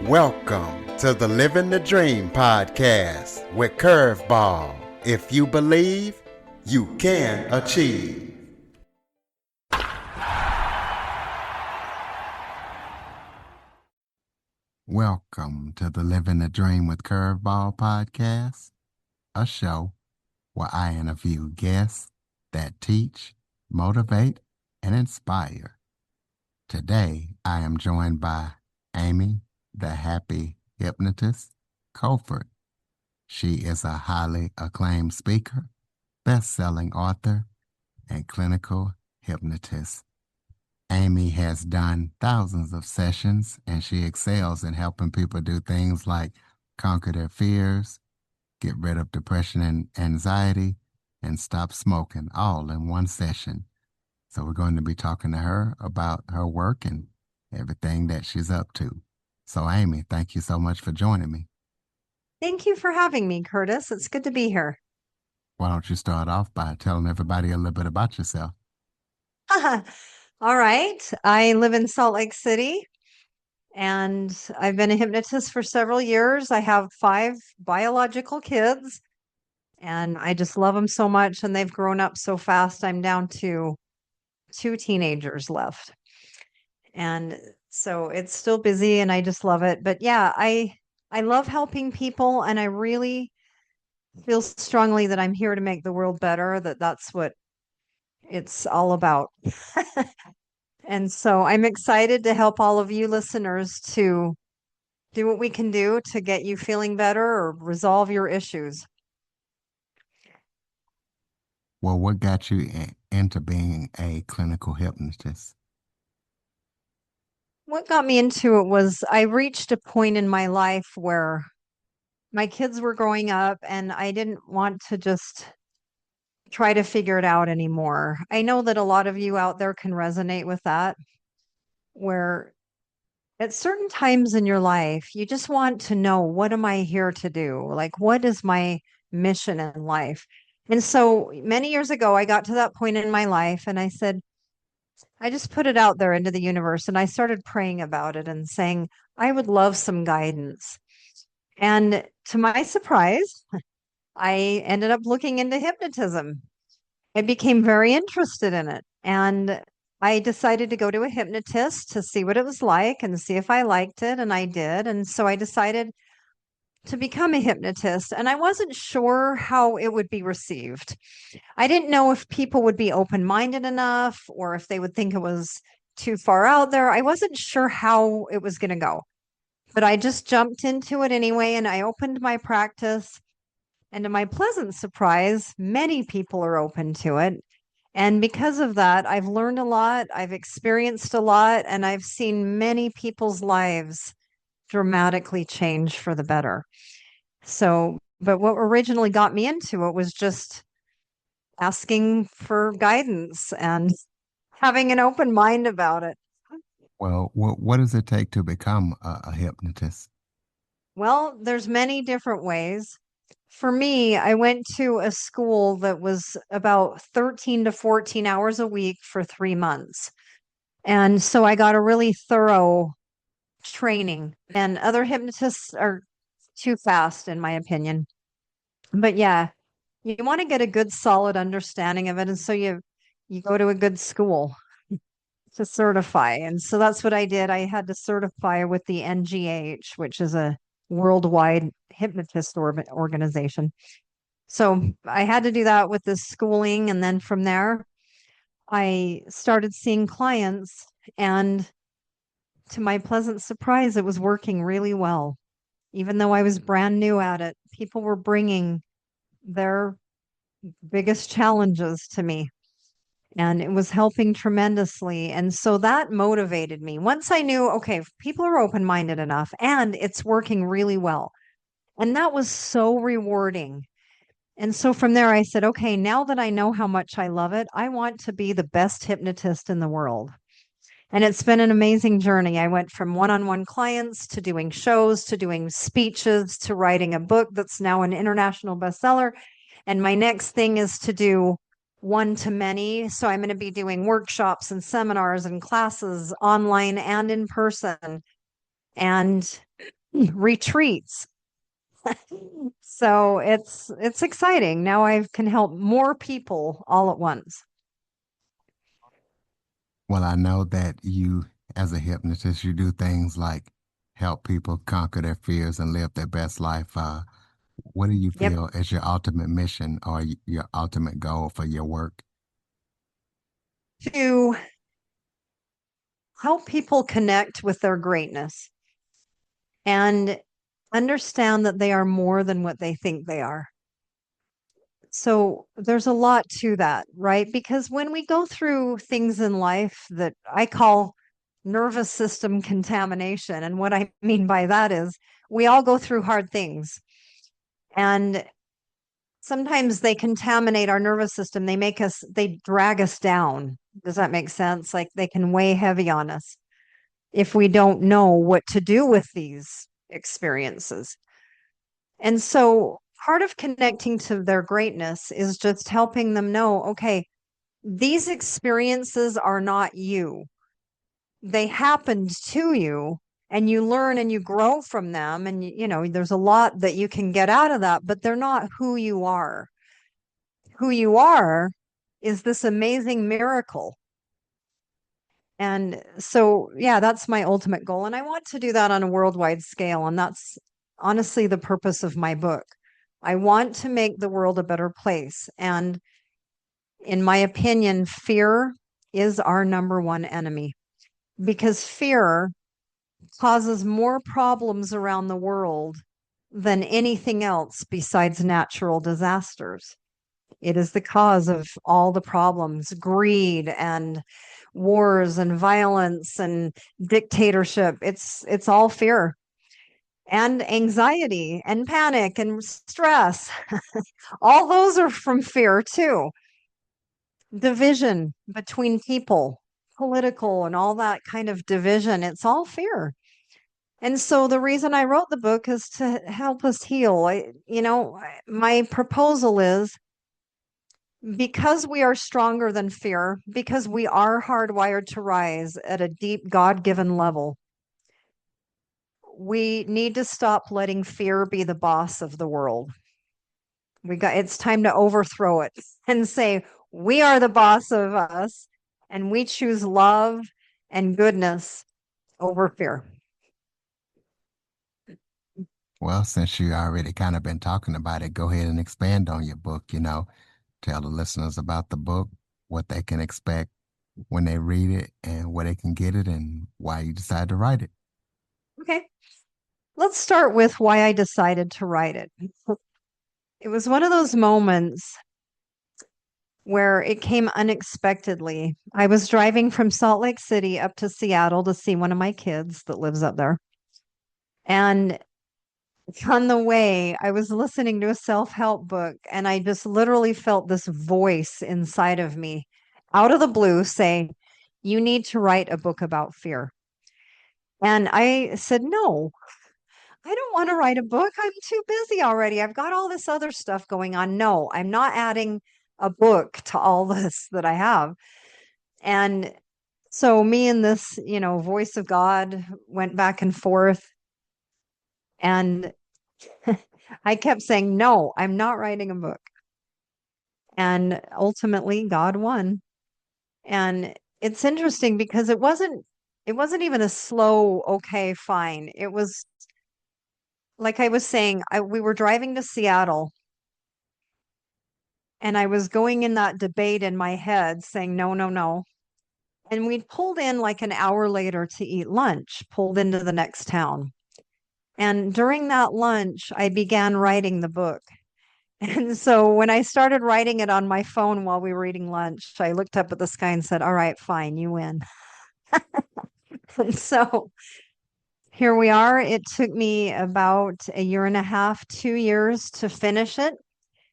Welcome to the Living the Dream podcast with Curveball. If you believe, you can achieve. Welcome to the Living the Dream with Curveball podcast, a show where I interview guests that teach, motivate, and inspire. Today, I am joined by Amy, the happy hypnotist, Coford. She is a highly acclaimed speaker, best-selling author, and clinical hypnotist. Amy has done thousands of sessions, and she excels in helping people do things like conquer their fears, get rid of depression and anxiety, and stop smoking, all in one session. So we're going to be talking to her about her work and everything that she's up to. So Amy, thank you so much for joining me. Thank you for having me, Curtis. It's good to be here. Why don't you start off by telling everybody a little bit about yourself? All right. I live in Salt Lake City and I've been a hypnotist for several years. I have 5 biological kids and I just love them so much and they've grown up so fast. I'm down to 2 teenagers left. And so it's still busy and I just love it. But yeah, I love helping people and I really feel strongly that I'm here to make the world better, that's what it's all about. And so I'm excited to help all of you listeners to do what we can do to get you feeling better or resolve your issues. Well, what got you into being a clinical hypnotist? What got me into it was I reached a point in my life where my kids were growing up and I didn't want to just try to figure it out anymore. I know that a lot of you out there can resonate with that, where at certain times in your life, you just want to know, what am I here to do? Like, what is my mission in life? And so many years ago, I got to that point in my life and I said, I just put it out there into the universe and I started praying about it and saying, I would love some guidance. And to my surprise, I ended up looking into hypnotism. I became very interested in it. And I decided to go to a hypnotist to see what it was like and see if I liked it. And I did. And so I decided to become a hypnotist. And I wasn't sure how it would be received. I didn't know if people would be open minded enough or if they would think it was too far out there. I wasn't sure how it was going to go. But I just jumped into it anyway. And I opened my practice. And to my pleasant surprise, many people are open to it. And because of that, I've learned a lot, I've experienced a lot, and I've seen many people's lives dramatically change for the better. So, but what originally got me into it was just asking for guidance and having an open mind about it. Well, what does it take to become a hypnotist? Well, there's many different ways. For me, I went to a school that was about 13 to 14 hours a week for 3 months. And so I got a really thorough training, and other hypnotists are too fast, in my opinion. But yeah, you want to get a good, solid understanding of it. And so you go to a good school to certify. And so that's what I did. I had to certify with the NGH, which is a worldwide hypnotist organization. So I had to do that with this schooling. And then from there, I started seeing clients. And to my pleasant surprise, it was working really well. Even though I was brand new at it, people were bringing their biggest challenges to me. And it was helping tremendously. And so that motivated me. Once I knew, okay, people are open minded enough and it's working really well. And that was so rewarding. And so from there, I said, okay, now that I know how much I love it, I want to be the best hypnotist in the world. And it's been an amazing journey. I went from one on one clients to doing shows, to doing speeches, to writing a book that's now an international bestseller. And my next thing is to do one to many. So I'm going to be doing workshops and seminars and classes online and in person. And retreats. So it's exciting. Now I can help more people all at once. Well, I know that you, as a hypnotist, you do things like help people conquer their fears and live their best life. What do you Yep. feel is your ultimate mission or your ultimate goal for your work? To help people connect with their greatness and understand that they are more than what they think they are. So there's a lot to that, right? Because when we go through things in life that I call nervous system contamination, and what I mean by that is we all go through hard things. And sometimes they contaminate our nervous system. They drag us down. Does that make sense? Like they can weigh heavy on us if we don't know what to do with these experiences. And so part of connecting to their greatness is just helping them know, okay, these experiences are not you. They happened to you and you learn and you grow from them. And, there's a lot that you can get out of that, but they're not who you are. Who you are is this amazing miracle. And so, yeah, that's my ultimate goal. And I want to do that on a worldwide scale. And that's honestly the purpose of my book. I want to make the world a better place. And in my opinion, fear is our number one enemy because fear causes more problems around the world than anything else besides natural disasters. It is the cause of all the problems, greed and wars and violence and dictatorship. It's all fear and anxiety and panic and stress. All those are from fear too. Division between people, political and all that kind of division, it's all fear. And so the reason I wrote the book is to help us heal. My proposal is because we are stronger than fear, because we are hardwired to rise at a deep God given level, we need to stop letting fear be the boss of the world. It's time to overthrow it and say, we are the boss of us and we choose love and goodness over fear. Well, since you already kind of been talking about it, go ahead and expand on your book, tell the listeners about the book, what they can expect when they read it and where they can get it and why you decided to write it. Okay. Let's start with why I decided to write it. It was one of those moments where it came unexpectedly. I was driving from Salt Lake City up to Seattle to see one of my kids that lives up there. And on the way, I was listening to a self-help book, and I just literally felt this voice inside of me out of the blue say, you need to write a book about fear. And I said, no, I don't want to write a book. I'm too busy already. I've got all this other stuff going on. No, I'm not adding a book to all this that I have. And so me and this, voice of God went back and forth. And I kept saying, no, I'm not writing a book. And ultimately God won. And it's interesting because it wasn't even a slow, okay, fine. It was like I was saying, we were driving to Seattle and I was going in that debate in my head saying, no, no, no. And we pulled in like an hour later to eat lunch, pulled into the next town. And during that lunch, I began writing the book. And so when I started writing it on my phone while we were eating lunch, I looked up at the sky and said, all right, fine, you win. And so here we are. It took me about a year and a half, 2 years to finish it,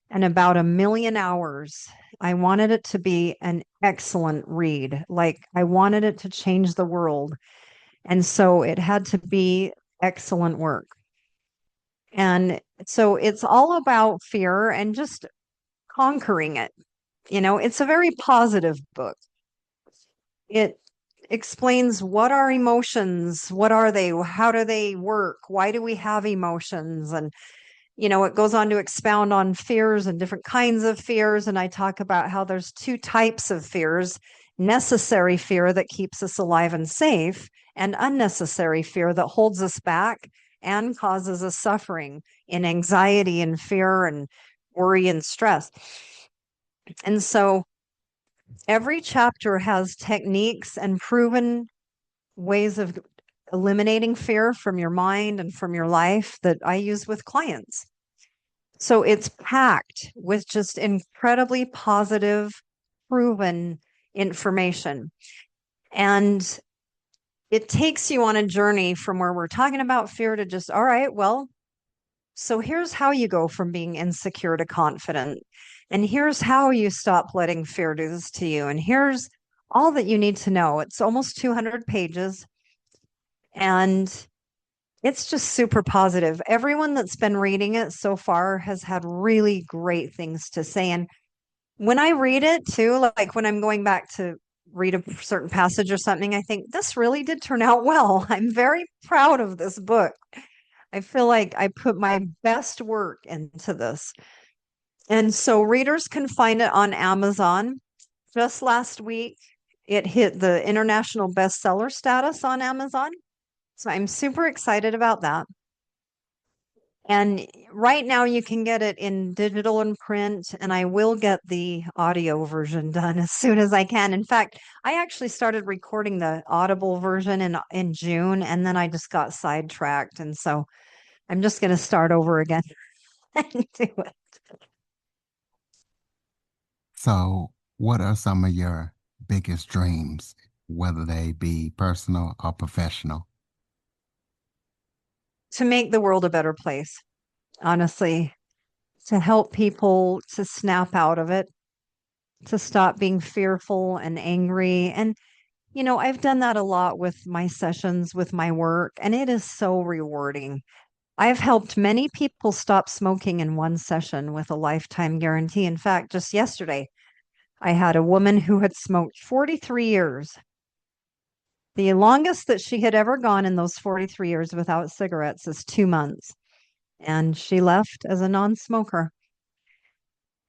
and about 1 million hours. I wanted it to be an excellent read. Like I wanted it to change the world. And so it had to be excellent work. And so it's all about fear and just conquering it. It's a very positive book. It explains what are emotions, what are they, how do they work, why do we have emotions, and it goes on to expound on fears and different kinds of fears. And I talk about how there's two types of fears: necessary fear that keeps us alive and safe, and unnecessary fear that holds us back and causes us suffering in anxiety and fear and worry and stress. And so every chapter has techniques and proven ways of eliminating fear from your mind and from your life that I use with clients. So it's packed with just incredibly positive, proven information. And it takes you on a journey from where we're talking about fear to just, all right, well, so here's how you go from being insecure to confident. And here's how you stop letting fear do this to you. And here's all that you need to know. It's almost 200 pages. And it's just super positive. Everyone that's been reading it so far has had really great things to say. And when I read it too, like when I'm going back to read a certain passage or something, I think this really did turn out well. I'm very proud of this book. I feel like I put my best work into this. And so readers can find it on Amazon. Just last week, it hit the international bestseller status on Amazon. So I'm super excited about that. And right now you can get it in digital and print, and I will get the audio version done as soon as I can. In fact, I actually started recording the Audible version in June, and then I just got sidetracked. And so I'm just going to start over again and do it. So, what are some of your biggest dreams, whether they be personal or professional? To make the world a better place, honestly, to help people to snap out of it, to stop being fearful and angry. And I've done that a lot with my sessions, with my work, and it is so rewarding. I've helped many people stop smoking in one session with a lifetime guarantee. In fact, just yesterday, I had a woman who had smoked 43 years. The longest that she had ever gone in those 43 years without cigarettes is 2 months. And she left as a non-smoker.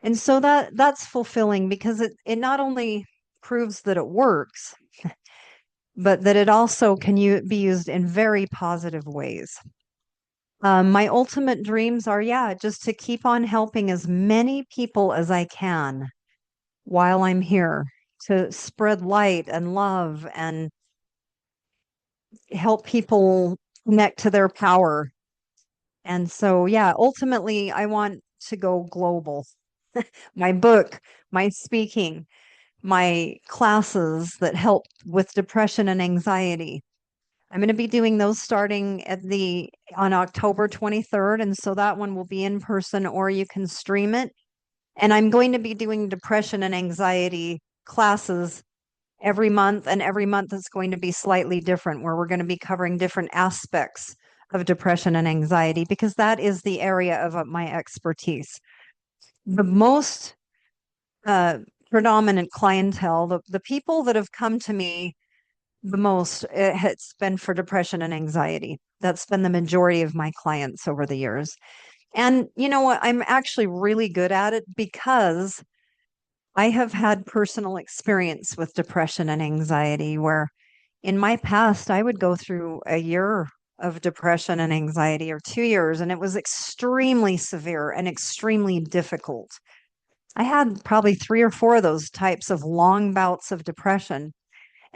And so that's fulfilling because it not only proves that it works, but that it also can be used in very positive ways. My ultimate dreams are, yeah, just to keep on helping as many people as I can while I'm here, to spread light and love and help people connect to their power. And so, yeah, ultimately, I want to go global. My book, my speaking, my classes that help with depression and anxiety. I'm going to be doing those starting on October 23rd. And so that one will be in person or you can stream it. And I'm going to be doing depression and anxiety classes every month. And every month is going to be slightly different, where we're going to be covering different aspects of depression and anxiety, because that is the area of my expertise. The most uh, predominant clientele, the people that have come to me the most, it's been for depression and anxiety. That's been the majority of my clients over the years. And you know what? I'm actually really good at it because I have had personal experience with depression and anxiety where in my past I would go through a year of depression and anxiety or 2 years, and it was extremely severe and extremely difficult. I had probably 3 or 4 of those types of long bouts of depression.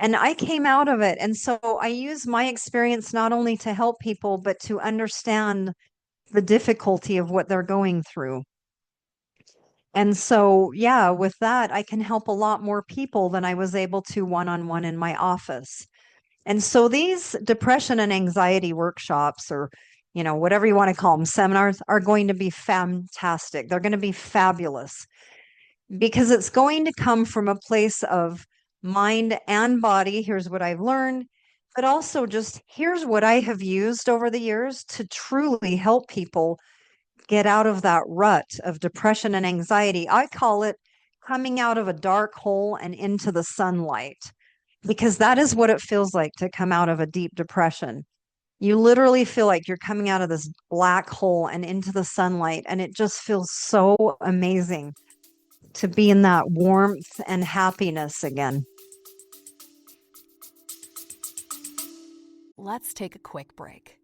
And I came out of it. And so I use my experience not only to help people, but to understand the difficulty of what they're going through. And so, yeah, with that, I can help a lot more people than I was able to one on one in my office. And so these depression and anxiety workshops, or whatever you want to call them, seminars, are going to be fantastic. They're going to be fabulous because it's going to come from a place of mind and body. Here's what I've learned, but also just here's what I have used over the years to truly help people get out of that rut of depression and anxiety. I call it coming out of a dark hole and into the sunlight. because that is what it feels like to come out of a deep depression. You literally feel like you're coming out of this black hole and into the sunlight, and it just feels so amazing to be in that warmth and happiness again. Let's take a quick break.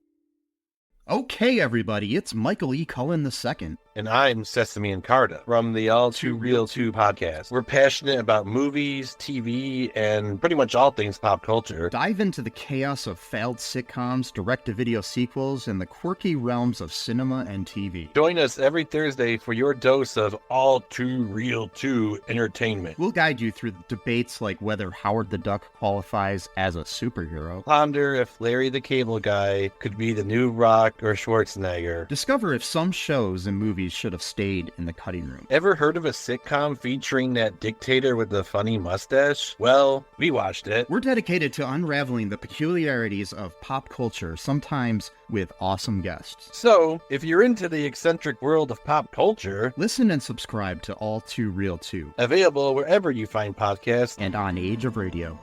Okay, everybody, it's Michael E. Cullen II. And I'm Sesame and Carta from the All Too Real 2 podcast. We're passionate about movies, TV, and pretty much all things pop culture. Dive into the chaos of failed sitcoms, direct-to-video sequels, and the quirky realms of cinema and TV. Join us every Thursday for your dose of All Too Real 2 entertainment. We'll guide you through debates like whether Howard the Duck qualifies as a superhero. Ponder if Larry the Cable Guy could be the new Rock or Schwarzenegger. Discover if some shows and movies should have stayed in the cutting room. Ever heard of a sitcom featuring that dictator with the funny mustache? Well, we watched it. We're dedicated to unraveling the peculiarities of pop culture, sometimes with awesome guests. So, if you're into the eccentric world of pop culture, listen and subscribe to All Too Real 2. Available wherever you find podcasts and on Age of Radio.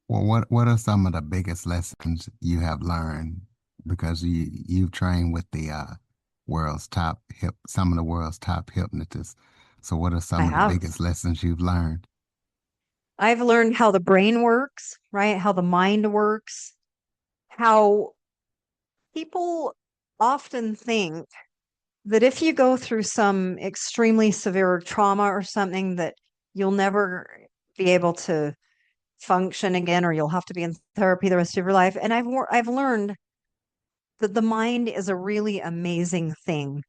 Well, what are some of the biggest lessons you have learned? Because you've trained with the some of the world's top hypnotists. So what are some of the biggest lessons you've learned? I've learned how the brain works, right? How the mind works, how people often think that if you go through some extremely severe trauma or something that you'll never be able to function again, or you'll have to be in therapy the rest of your life. And I've learned that the mind is a really amazing thing,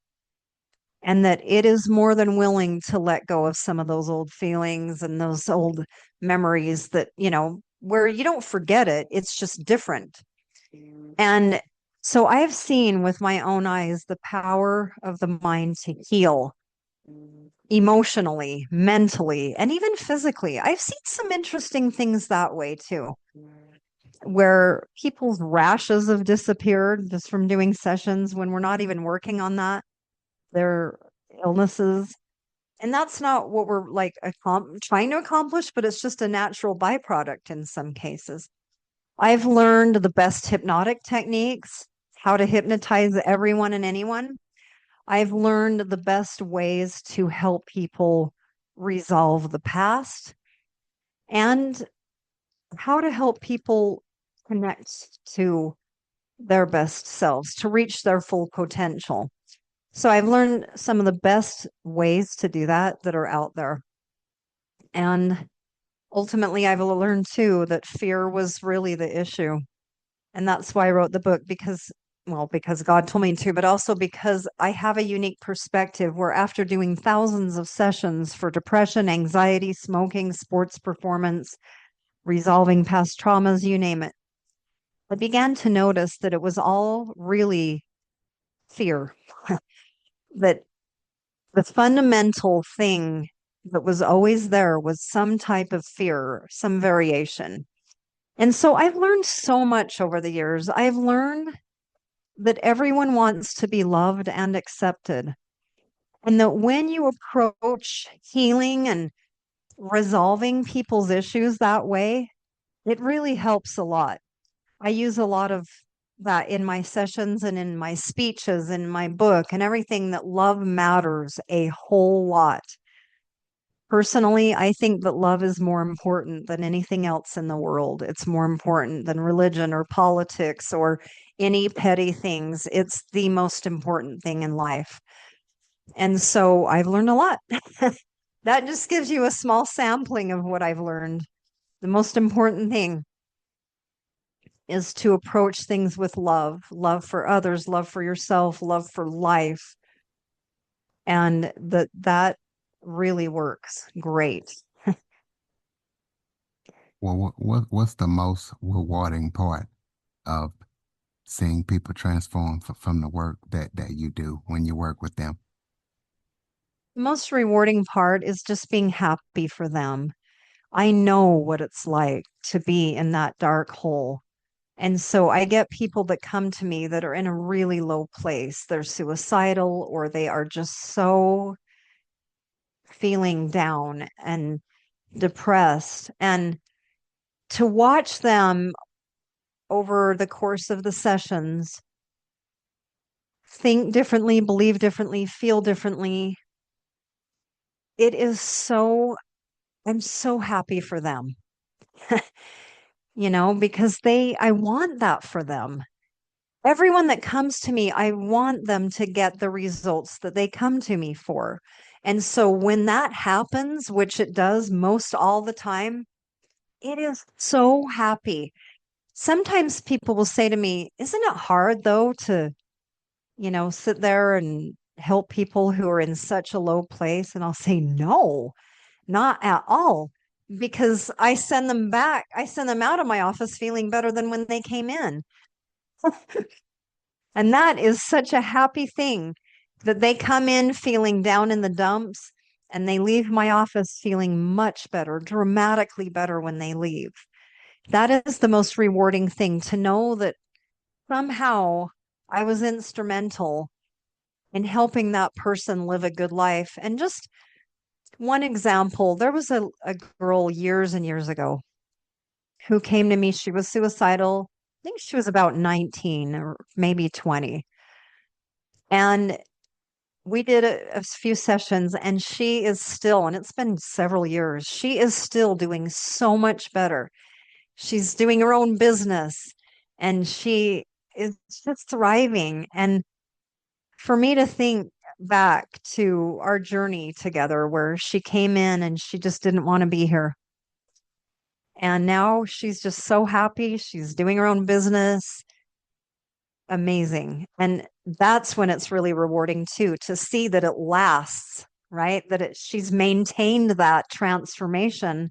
and that it is more than willing to let go of some of those old feelings and those old memories that, where you don't forget it, it's just different. And so I have seen with my own eyes the power of the mind to heal emotionally, mentally, and even physically. I've seen some interesting things that way too, where people's rashes have disappeared just from doing sessions when we're not even working on that, their illnesses. And that's not what we're like trying to accomplish, but it's just a natural byproduct in some cases. I've learned the best hypnotic techniques, how to hypnotize everyone and anyone. I've learned the best ways to help people resolve the past and how to help people connect to their best selves, to reach their full potential. So I've learned some of the best ways to do that are out there. And ultimately, I've learned too that fear was really the issue. And that's why I wrote the book, because God told me to, but also because I have a unique perspective where after doing thousands of sessions for depression, anxiety, smoking, sports performance, resolving past traumas, you name it, I began to notice that it was all really fear. That the fundamental thing that was always there was some type of fear, some variation. And so I've learned so much over the years. I've learned that everyone wants to be loved and accepted. And that when you approach healing and resolving people's issues that way, it really helps a lot. I use a lot of that in my sessions and in my speeches, in my book, and everything, that love matters a whole lot. Personally, I think that love is more important than anything else in the world. It's more important than religion or politics or any petty things. It's the most important thing in life. And so I've learned a lot. That just gives you a small sampling of what I've learned. The most important thing is to approach things with love for others, love for yourself, love for life. And that really works great. Well, what's the most rewarding part of seeing people transform from the work that you do when you work with them? The most rewarding part is just being happy for them. I know what it's like to be in that dark hole And so I get people that come to me that are in a really low place. They're suicidal or they are just so feeling down and depressed. And to watch them over the course of the sessions think differently, believe differently, feel differently, it is so, I'm so happy for them, because I want that for them. Everyone that comes to me, I want them to get the results that they come to me for. And so when that happens, which it does most all the time, it is so happy. Sometimes people will say to me, isn't it hard though to, sit there and help people who are in such a low place? And I'll say, no, not at all. Because I send them back, I send them out of my office feeling better than when they came in. And that is such a happy thing that they come in feeling down in the dumps and they leave my office feeling much better, dramatically better when they leave. That is the most rewarding thing, to know that somehow I was instrumental in helping that person live a good life. And just one example, there was a girl years and years ago who came to me. She was suicidal. I think she was about 19 or maybe 20. And we did a few sessions, and she is still, and it's been several years, she is still doing so much better. She's doing her own business and she is just thriving. And for me to think back to our journey together where she came in and she just didn't want to be here. And now she's just so happy. She's doing her own business. Amazing. And that's when it's really rewarding too, to see that it lasts, right? That she's maintained that transformation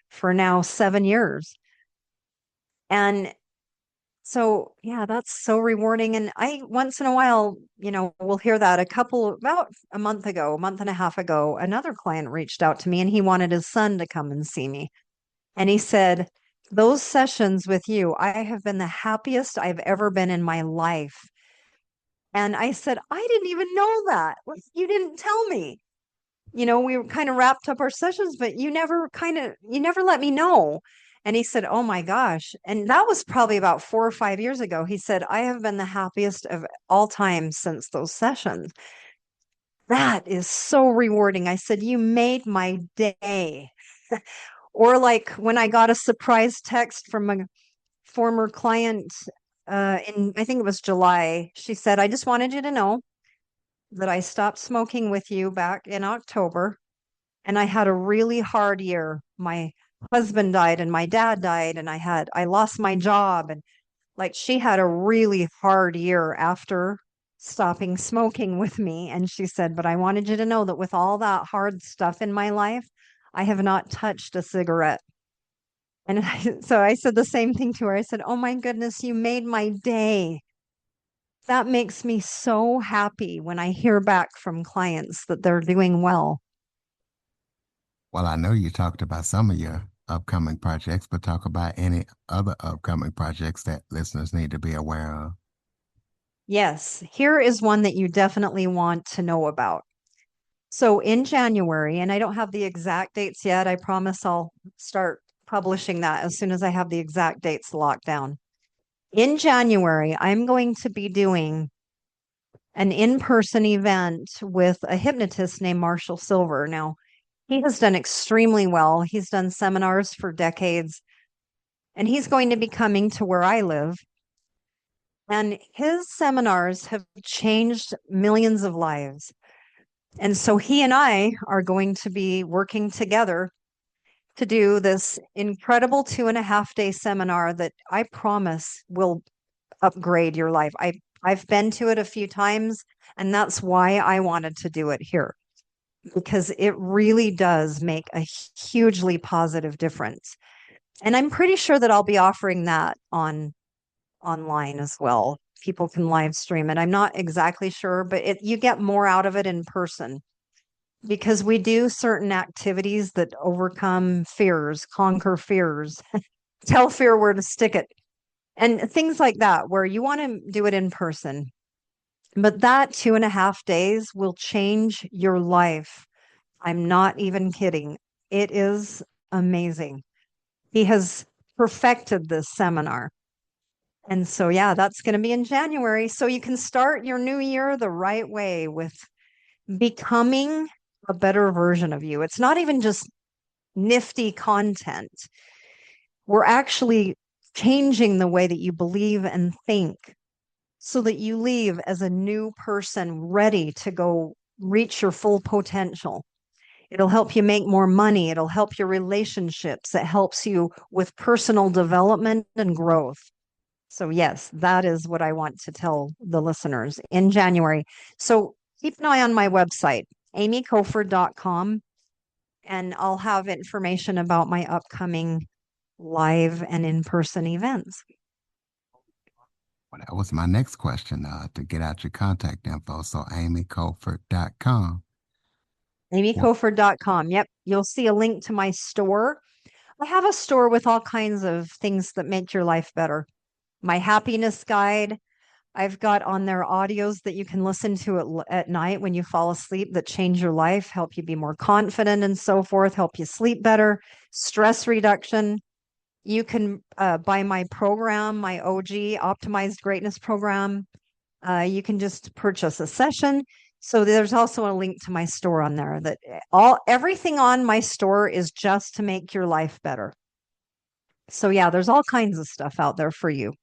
for now 7 years. And so, yeah, that's so rewarding. And I, once in a while, we'll hear that. About a month ago, a month and a half ago, another client reached out to me and he wanted his son to come and see me. And he said, those sessions with you, I have been the happiest I've ever been in my life. And I said, I didn't even know that. Well, you didn't tell me. We were kind of wrapped up our sessions, but you never let me know. And he said, oh my gosh. And that was probably about 4 or 5 years ago. He said, I have been the happiest of all time since those sessions. That is so rewarding. I said, you made my day. Or like when I got a surprise text from a former client I think it was July. She said, I just wanted you to know that I stopped smoking with you back in October. And I had a really hard year. My husband died and my dad died, and I lost my job. And like, she had a really hard year after stopping smoking with me. And she said, but I wanted you to know that with all that hard stuff in my life, I have not touched a cigarette. And so I said the same thing to her. I said, oh my goodness, you made my day. That makes me so happy when I hear back from clients that they're doing well. Well, I know you talked about some of your upcoming projects, but talk about any other upcoming projects that listeners need to be aware of. Yes, here is one that you definitely want to know about. So in January, and I don't have the exact dates yet, I promise I'll start publishing that as soon as I have the exact dates locked down. In January, I'm going to be doing an in-person event with a hypnotist named Marshall Silver. Now, he has done extremely well. He's done seminars for decades, and he's going to be coming to where I live. And his seminars have changed millions of lives. And so he and I are going to be working together to do this incredible 2.5 day seminar that I promise will upgrade your life. I've been to it a few times, and that's why I wanted to do it here, because it really does make a hugely positive difference. And I'm pretty sure that I'll be offering that online as well. People can live stream it. I'm not exactly sure, but you get more out of it in person, because we do certain activities that overcome fears, conquer fears, tell fear where to stick it. and things like that, where you want to do it in person. But that 2.5 days will change your life. I'm not even kidding. It is amazing. He has perfected this seminar. And so, yeah, that's going to be in January. So you can start your new year the right way with becoming a better version of you. It's not even just nifty content. We're actually changing the way that you believe and think so that you leave as a new person ready to go reach your full potential. It'll help you make more money. It'll help your relationships. It helps you with personal development and growth. So, yes, that is what I want to tell the listeners in January. So, keep an eye on my website, amycoford.com, and I'll have information about my upcoming live and in-person events. Well, that was my next question, to get out your contact info. So amycoford.com. amycoford.com. Yep. You'll see a link to my store. I have a store with all kinds of things that make your life better. My happiness guide. I've got on there audios that you can listen to at night when you fall asleep that change your life, help you be more confident and so forth, help you sleep better, stress reduction. You can buy my program, my OG Optimized Greatness program. You can just purchase a session. So there's also a link to my store on there that everything on my store is just to make your life better. So yeah, there's all kinds of stuff out there for you.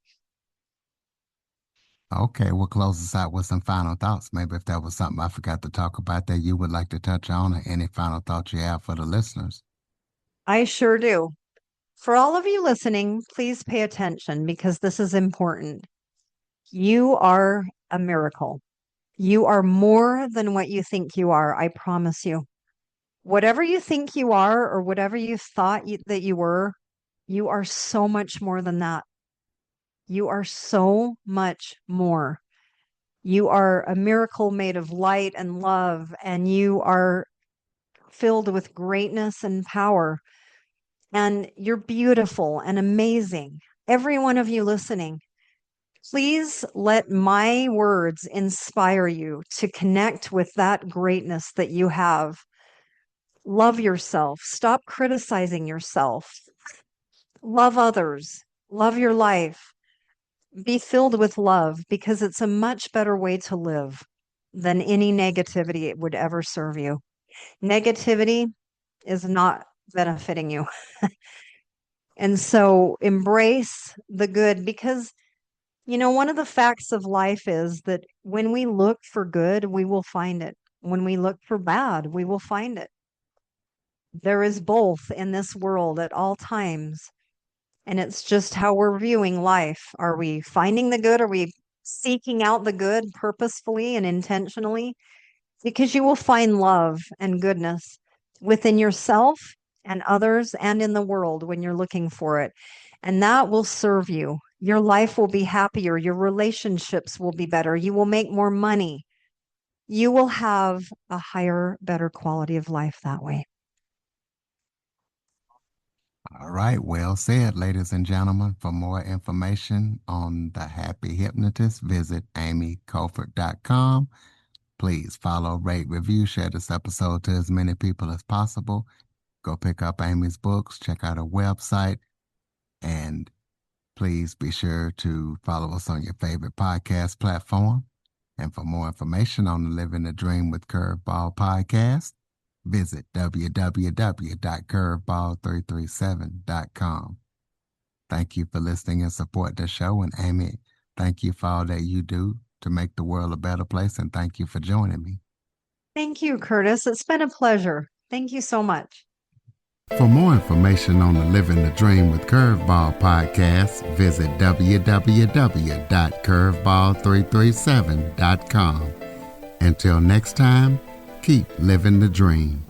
Okay, we'll close this out with some final thoughts. Maybe if there was something I forgot to talk about that you would like to touch on, or any final thoughts you have for the listeners. I sure do. For all of you listening, please pay attention because this is important. You are a miracle. You are more than what you think you are. I promise you. Whatever you think you are, or whatever you thought that you were, you are so much more than that. You are so much more. You are a miracle made of light and love, and you are filled with greatness and power. And you're beautiful and amazing. Every one of you listening, please let my words inspire you to connect with that greatness that you have. Love yourself. Stop criticizing yourself. Love others. Love your life. Be filled with love because it's a much better way to live than any negativity it would ever serve you. Negativity is not benefiting you. And so embrace the good because, one of the facts of life is that when we look for good, we will find it. When we look for bad, we will find it. There is both in this world at all times. And it's just how we're viewing life. Are we finding the good? Are we seeking out the good purposefully and intentionally? Because you will find love and goodness within yourself and others and in the world when you're looking for it. And that will serve you. Your life will be happier. Your relationships will be better. You will make more money. You will have a higher, better quality of life that way. All right, well said, ladies and gentlemen. For more information on the Happy Hypnotist, visit amycoford.com. Please follow, rate, review, share this episode to as many people as possible. Go pick up Amy's books, check out her website, and please be sure to follow us on your favorite podcast platform. And for more information on the Living the Dream with Curveball podcast, visit www.curveball337.com. Thank you for listening and support the show. And Amy, thank you for all that you do to make the world a better place. And thank you for joining me. Thank you, Curtis. It's been a pleasure. Thank you so much. For more information on the Living the Dream with Curveball podcast, visit www.curveball337.com. Until next time, keep living the dream.